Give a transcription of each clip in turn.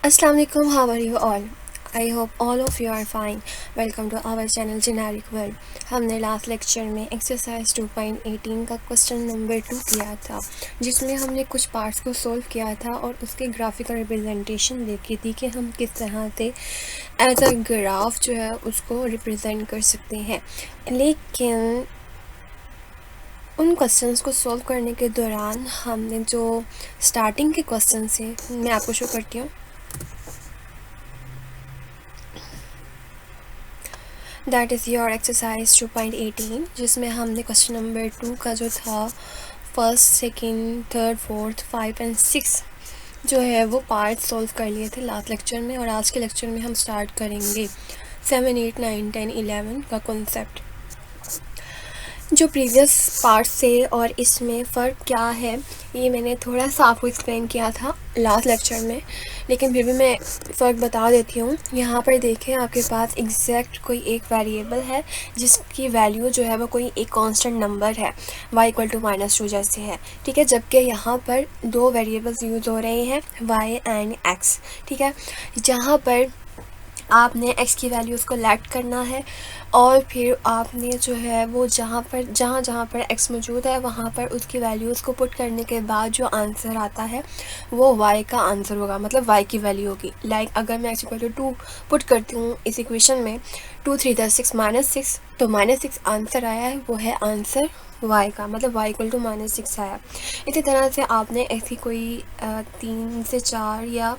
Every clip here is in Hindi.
Assalamu alaikum, how are you all? I hope all of you are fine. Welcome to our channel Generic World. हमने लास्ट लेक्चर में एक्सरसाइज 2.18 का क्वेश्चन नंबर 2 किया था, जिसमें हमने कुछ पार्ट्स को सोल्व किया था और उसके ग्राफिकल रिप्रेजेंटेशन देखी थी कि हम किस तरह से एज अ ग्राफ जो है उसको रिप्रेजेंट कर सकते हैं। लेकिन उन क्वेश्चंस को सॉल्व करने के दौरान हमने जो स्टार्टिंग के क्वेश्चन थे, मैं आपको शो करती हूँ। दैट इज़ योर एक्सरसाइज 2.18, जिसमें हमने क्वेश्चन नंबर 2 का जो था first, second, third, fourth, 5 and 6 जो है वो पार्ट सॉल्व कर लिए थे लास्ट लेक्चर में। और आज के लेक्चर में हम स्टार्ट करेंगे 7, 8, 9, 10, 11 का कॉन्सेप्ट। जो प्रीवियस पार्ट से और इसमें फ़र्क क्या है ये मैंने थोड़ा सा आपको एक्सप्लेन किया था लास्ट लेक्चर में, लेकिन फिर भी मैं फ़र्क बता देती हूँ। यहाँ पर देखें, आपके पास एग्जैक्ट कोई एक वेरिएबल है जिसकी वैल्यू जो है वो कोई एक कांस्टेंट नंबर है, y = -2 जैसे है, ठीक है। जबकि यहाँ पर दो वेरिएबल्स यूज़ हो रहे हैं, y एंड x, ठीक है। जहाँ पर आपने x की वैल्यूज़ को लेट करना है और फिर आपने जो है वो जहाँ पर x मौजूद है वहाँ पर उसकी वैल्यूज़ को पुट करने के बाद जो आंसर आता है वो y का आंसर होगा, मतलब y की वैल्यू होगी। लाइक अगर मैं x = 2 पुट करती हूँ इस इक्वेशन में, 2 3 10 6 -6, तो -6 आंसर आया है, वो है आंसर y का, मतलब y = -6 आया। इसी तरह से आपने ऐसी कोई 3 से 4 या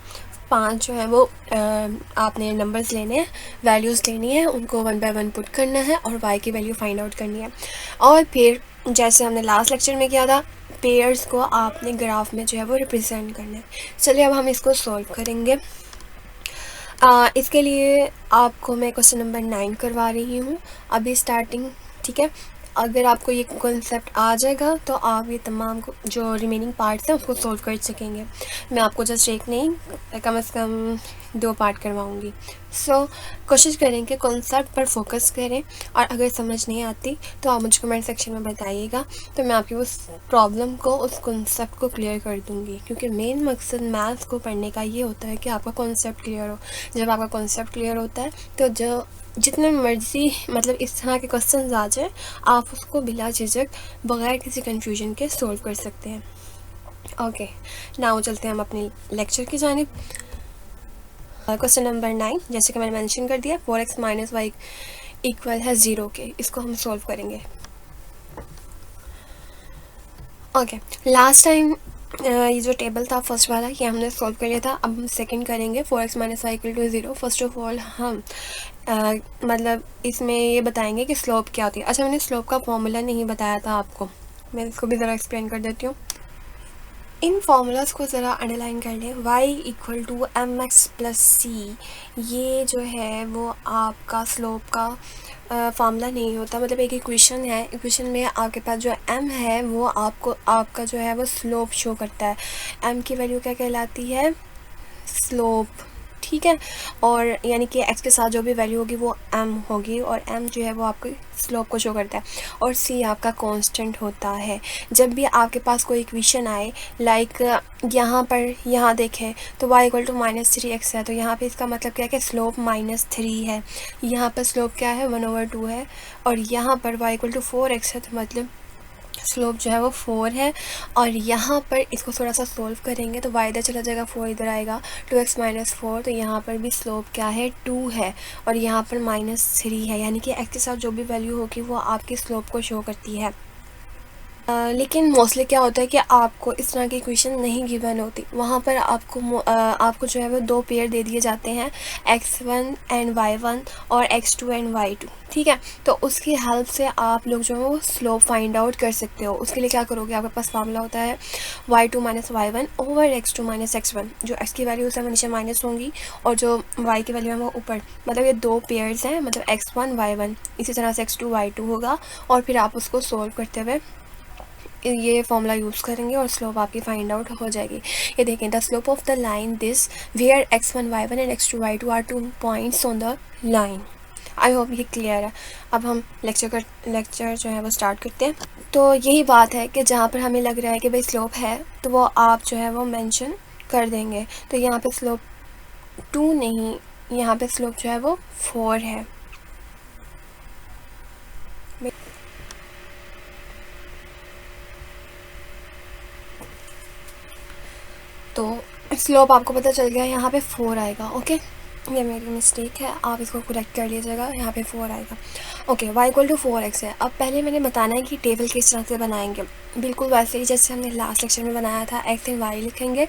5 जो है वो आपने नंबर्स लेने हैं, वैल्यूज़ लेनी है, उनको 1 बाय 1 पुट करना है और y की वैल्यू फाइंड आउट करनी है। और फिर जैसे हमने लास्ट लेक्चर में किया था, पेयर्स को आपने ग्राफ में जो है वो रिप्रेजेंट करना है। चलिए अब हम इसको सॉल्व करेंगे। इसके लिए आपको मैं क्वेश्चन नंबर 9 करवा रही हूँ अभी स्टार्टिंग, ठीक है। अगर आपको ये कॉन्सेप्ट आ जाएगा तो आप ये तमाम जो रिमेनिंग पार्ट्स हैं उसको सॉल्व कर सकेंगे। मैं आपको जस्ट एक नहीं, कम से कम 2 पार्ट करवाऊँगी। सो कोशिश करें कि कॉन्सेप्ट पर फोकस करें, और अगर समझ नहीं आती तो आप मुझे कमेंट सेक्शन में बताइएगा, तो मैं आपकी उस प्रॉब्लम को, उस कॉन्सेप्ट को क्लियर कर दूँगी। क्योंकि मेन मकसद मैथ्स को पढ़ने का ये होता है कि आपका कॉन्सेप्ट क्लियर हो। जब आपका कॉन्सेप्ट क्लियर होता है तो जो जितने मर्जी मतलब इस तरह के क्वेश्चंस आ जाए, आप उसको बिला झिझक बगैर किसी कंफ्यूजन के सोल्व कर सकते हैं। ओके, नाउ चलते हैं हम अपने लेक्चर की जानिब। क्वेश्चन नंबर 9, जैसे कि मैंने मेंशन कर दिया, 4x - y = 0 के, इसको हम सोल्व करेंगे। ओके, लास्ट टाइम ये जो टेबल था फर्स्ट वाला, ये हमने सॉल्व कर लिया था। अब हम सेकंड करेंगे, 4x - y = 0। First of all हम मतलब इसमें ये बताएंगे कि स्लोप क्या होती है। अच्छा, मैंने स्लोप का फॉर्मूला नहीं बताया था आपको, मैं इसको भी ज़रा एक्सप्लेन कर देती हूँ। इन फार्मूलाज को ज़रा अंडरलाइन कर लें। y = mx + c, ये जो है वो आपका स्लोप का फार्मूला नहीं होता, मतलब एक इक्वेशन है। इक्वेशन में आपके पास जो m है वो आपका जो है वो स्लोप शो करता है। m की वैल्यू क्या कहलाती है? स्लोप, ठीक है। और यानी कि x के साथ जो भी वैल्यू होगी वो m होगी, और m जो है वो आपके स्लोप को शो करता है, और c आपका कांस्टेंट होता है। जब भी आपके पास कोई इक्वेशन आए, लाइक यहाँ देखें तो y = -3x है, तो यहाँ पे इसका मतलब क्या है कि स्लोप -3 है। यहाँ पर स्लोप क्या है? 1/2 है। और यहाँ पर y = 4x है, तो मतलब स्लोप जो है वो 4 है। और यहाँ पर इसको थोड़ा सा सोल्व करेंगे तो y इधर चला जाएगा, 4 इधर आएगा, 2x - 4, तो यहाँ पर भी स्लोप क्या है? 2 है। और यहाँ पर -3 है, यानी कि x के साथ जो भी वैल्यू होगी वो आपकी स्लोप को शो करती है। लेकिन मोस्टली क्या होता है कि आपको इस तरह की इक्वेशन नहीं गिवन होती, वहाँ पर आपको जो है वो 2 पेयर दे दिए जाते हैं, x1 एंड y1 और x2 एंड y2, ठीक है। तो उसकी हेल्प से आप लोग जो है वो स्लोप फाइंड आउट कर सकते हो। उसके लिए क्या करोगे, आपके पास फार्मूला होता है y2 - y1 / x2 - x1। जो x की वैल्यू है वो नीचे माइनस होंगी और जो y की वैल्यू है वो ऊपर, मतलब ये 2 पेयर्स हैं, मतलब x1 y1, इसी तरह से x2 y2 होगा। और फिर आप उसको सोल्व करते हुए ये फॉर्मूला यूज़ करेंगे और स्लोप आपकी फाइंड आउट हो जाएगी। ये देखें, the slope of the line this where x1 y1 and x2 y2 are 2 points on the line. I hope ये क्लियर है। अब हम लेक्चर जो है वो स्टार्ट करते हैं। तो यही बात है कि जहाँ पर हमें लग रहा है कि भाई स्लोप है, तो वो आप जो है वो मेंशन कर देंगे। तो यहाँ पे स्लोप 2 नहीं, यहाँ पे स्लोप जो है वो 4 है। तो स्लोप आपको पता चल गया, यहाँ पे 4 आएगा। ओके, ये मेरी मिस्टेक है, आप इसको करेक्ट कर लीजिएगा, यहाँ पे 4 आएगा। Okay, y equal to 4x है। अब पहले मैंने बताना है कि टेबल किस तरह से बनाएंगे, बिल्कुल वैसे ही जैसे हमने लास्ट लेक्चर में बनाया था। x एंड y लिखेंगे।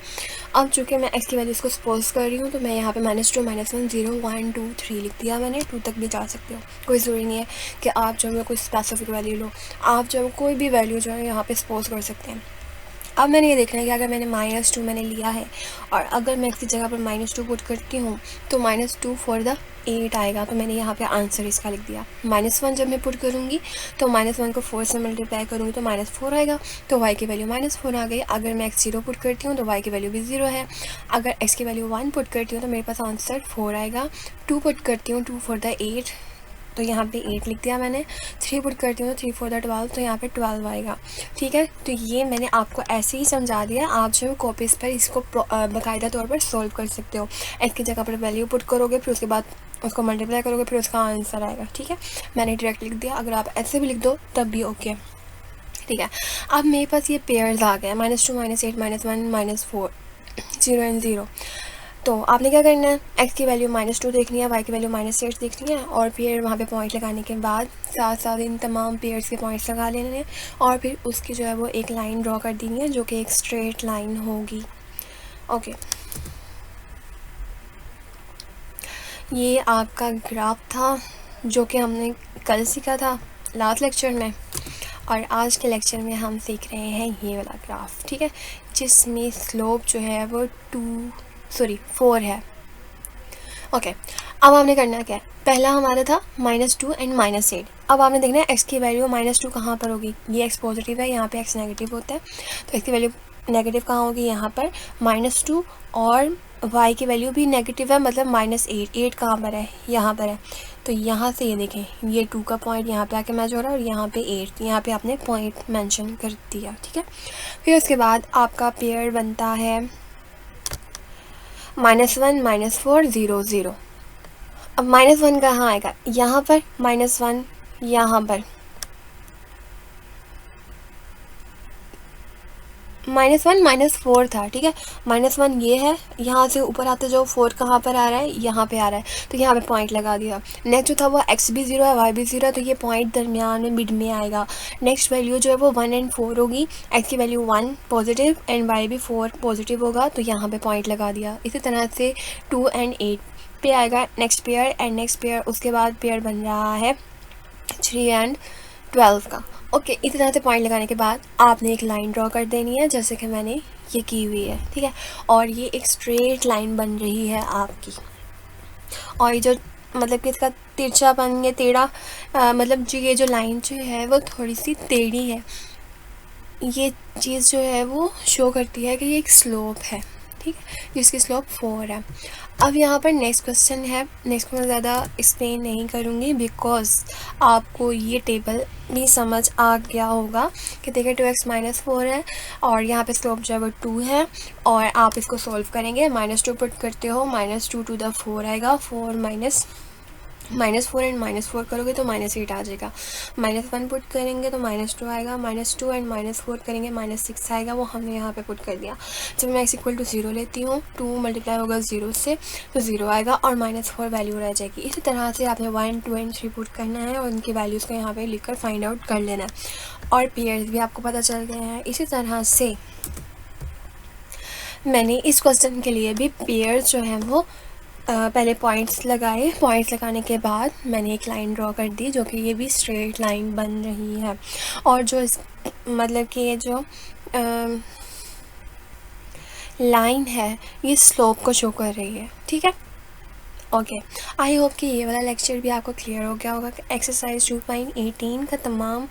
अब चूँकि मैं x की वैल्यूज़ को सपोज कर रही हूँ, तो मैं यहाँ पे -2 -1 0 1 2 3 लिख दिया मैंने। 2 तक भी जा सकते हो, कोई ज़रूरी नहीं है कि आप जो है कोई स्पेसिफिक वैल्यू लो, आप जो कोई भी वैल्यू जो है यहाँ पे सपोज कर सकते हैं। अब मैंने ये देखना है कि अगर मैंने -2 मैंने लिया है और अगर मैं इसकी जगह पर -2 पुट करती हूँ तो -2 फॉर द 8 आएगा। तो मैंने यहाँ पे आंसर इसका लिख दिया। -1 जब मैं पुट करूँगी तो -1 को 4 से मल्टीप्लाई करूँगी तो -4 आएगा। तो y की वैल्यू -4 आ गई। अगर मैं x 0 पुट करती हूँ तो y की वैल्यू भी 0 है। अगर x की वैल्यू 1 पुट करती हूँ तो मेरे पास आंसर 4 आएगा। 2 पुट करती हूँ 2 फॉर द 8, तो यहाँ पे 8 लिख दिया मैंने। 3 पुट करती हूँ तो 3 फॉर द 12, तो यहाँ पे 12 आएगा। ठीक है, तो ये मैंने आपको ऐसे ही समझा दिया। आप जो है कॉपीज़ पर इसको बाकायदा तौर पर सोल्व कर सकते हो। x की जगह पर वैल्यू पुट करोगे, फिर उसके बाद उसको मल्टीप्लाई करोगे, फिर उसका आंसर आएगा। ठीक है, मैंने डायरेक्ट लिख दिया। अगर आप ऐसे भी लिख दो तब भी ओके। ठीक है, अब मेरे पास ये पेयर्स आ गए, -2 -8 -1 -4 0 एंड 0। तो आपने क्या करना है, x की वैल्यू -2 देखनी है, y की वैल्यू -8 देखनी है, और फिर वहाँ पे पॉइंट लगाने के बाद साथ साथ इन तमाम पेयर्स के पॉइंट्स लगा लेने हैं, और फिर उसकी जो है वो एक लाइन ड्रॉ कर देनी है जो कि एक स्ट्रेट लाइन होगी। ओके, ये आपका ग्राफ था जो कि हमने कल सीखा था लास्ट लेक्चर में, और आज के लेक्चर में हम सीख रहे हैं ये वाला ग्राफ। ठीक है, जिसमें स्लोप जो है वो 4 है। ओके, अब आपने करना क्या है, पहला हमारा था -2 एंड -8। अब आपने देखना है x की वैल्यू -2 कहाँ पर होगी, ये x पॉजिटिव है, यहाँ पे x नेगेटिव होता है, तो x की वैल्यू नेगेटिव कहाँ होगी, यहाँ पर -2, और y की वैल्यू भी नेगेटिव है, मतलब -8। 8 कहाँ पर है, यहाँ पर है। तो यहाँ से ये देखें, ये 2 का पॉइंट यहाँ पे आके मैच हो रहा है, और यहाँ पे 8, यहाँ पे आपने पॉइंट मेंशन कर दिया। ठीक है, फिर उसके बाद आपका पेयर बनता है -1 -4 0 0। अब -1 कहाँ आएगा, यहाँ पर -1, यहाँ पर -1 -4 था। ठीक है, -1 ये है, यहाँ से ऊपर आते जो 4 कहाँ पर आ रहा है, यहाँ पे आ रहा है, तो यहाँ पे पॉइंट लगा दिया। नेक्स्ट जो था वो x भी 0 है, y भी 0 है, तो ये पॉइंट दरमियान में मिड में आएगा। नेक्स्ट वैल्यू जो है वो 1 एंड 4 होगी, x की वैल्यू 1 पॉजिटिव एंड y भी 4 पॉजिटिव होगा, तो यहाँ पे पॉइंट लगा दिया। इसी तरह से 2 एंड 8 पे आएगा next pair, and next pair उसके बाद पेयर बन रहा है 3 एंड 12 का। ओके, इस तरह से पॉइंट लगाने के बाद आपने एक लाइन ड्रॉ कर देनी है, जैसे कि मैंने ये की हुई है। ठीक है, और ये एक स्ट्रेट लाइन बन रही है आपकी, और ये जो मतलब कि इसका तिरछापन या टेढ़ा मतलब जो ये जो लाइन जो है वो थोड़ी सी टेढ़ी है, ये चीज़ जो है वो शो करती है कि ये एक स्लोप है। ठीक है, जिसकी स्लोप 4 है। अब यहाँ पर नेक्स्ट क्वेश्चन है, नेक्स्ट को मैं ज़्यादा एक्सप्लेन नहीं करूँगी बिकॉज आपको ये टेबल भी समझ आ गया होगा कि देखिए 2x -4 है, और यहाँ पे स्लोप जो है वो 2 है, और आप इसको सॉल्व करेंगे। -2 पुट करते हो, -2 टू द 4 आएगा, 4 -4 एंड -4 करोगे तो -8 आ जाएगा। -1 पुट करेंगे तो -2 आएगा, -2 एंड -4 करेंगे -6 आएगा, वो हमने यहाँ पे पुट कर दिया। जब मैं x इक्वल टू 0 लेती हूँ, 2 मल्टीप्लाई होगा 0 से, तो 0 आएगा, और -4 वैल्यू रह जाएगी। इसी तरह से आपने 1 2 एंड 3 पुट करना है, और उनकी वैल्यूज़ को यहाँ पर लिख कर फाइंड आउट कर लेना है, और पेयर्स भी आपको पता चल गए हैं। इसी तरह से मैंने इस क्वेश्चन के लिए भी पेयर्स जो हैं वो पहले पॉइंट्स लगाए, पॉइंट्स लगाने के बाद मैंने एक लाइन ड्रॉ कर दी, जो कि ये भी स्ट्रेट लाइन बन रही है, और जो इस मतलब कि ये जो लाइन है ये स्लोप को शो कर रही है। ठीक है, ओके, आई होप कि ये वाला लेक्चर भी आपको क्लियर हो गया होगा। एक्सरसाइज 2.18 का तमाम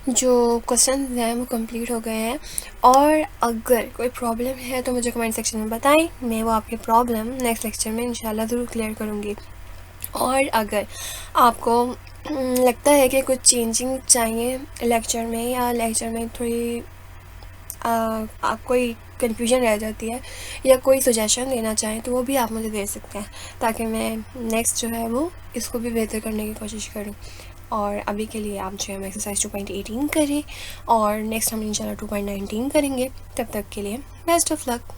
जो क्वेश्चन हैं वो कंप्लीट हो गए हैं, और अगर कोई प्रॉब्लम है तो मुझे कमेंट सेक्शन में बताएं, मैं वो आपकी प्रॉब्लम नेक्स्ट लेक्चर में इंशाल्लाह ज़रूर क्लियर करूँगी। और अगर आपको लगता है कि कुछ चेंजिंग चाहिए लेक्चर में, या लेक्चर में थोड़ी आप कोई कन्फ्यूजन रह जाती है या कोई सजेशन देना चाहें तो वो भी आप मुझे दे सकते हैं, ताकि मैं नेक्स्ट जो है वो इसको भी बेहतर करने की कोशिश करूँ। और अभी के लिए आप जो है एक्सरसाइज 2.18 करें और नेक्स्ट हम इंशाल्लाह 2.19 करेंगे। तब तक के लिए बेस्ट ऑफ लक।